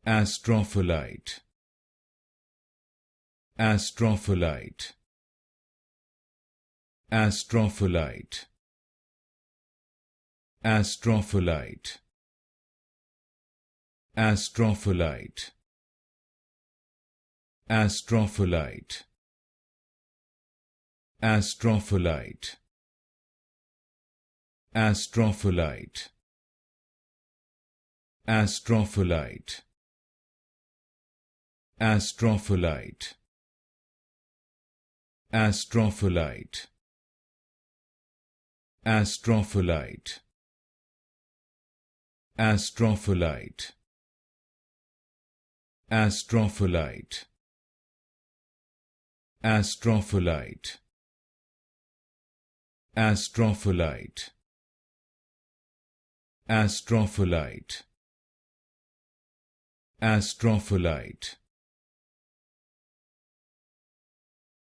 Astrophyllite. Astrophyllite. Astrophyllite. Astrophyllite. Astrophyllite. Astrophyllite. Astrophyllite. Astrophyllite. Astrophyllite. Astrophyllite. Astrophyllite. Astrophyllite. Astrophyllite. Astrophyllite. Astrophyllite. Astrophyllite. Astrophyllite. Astrophyllite.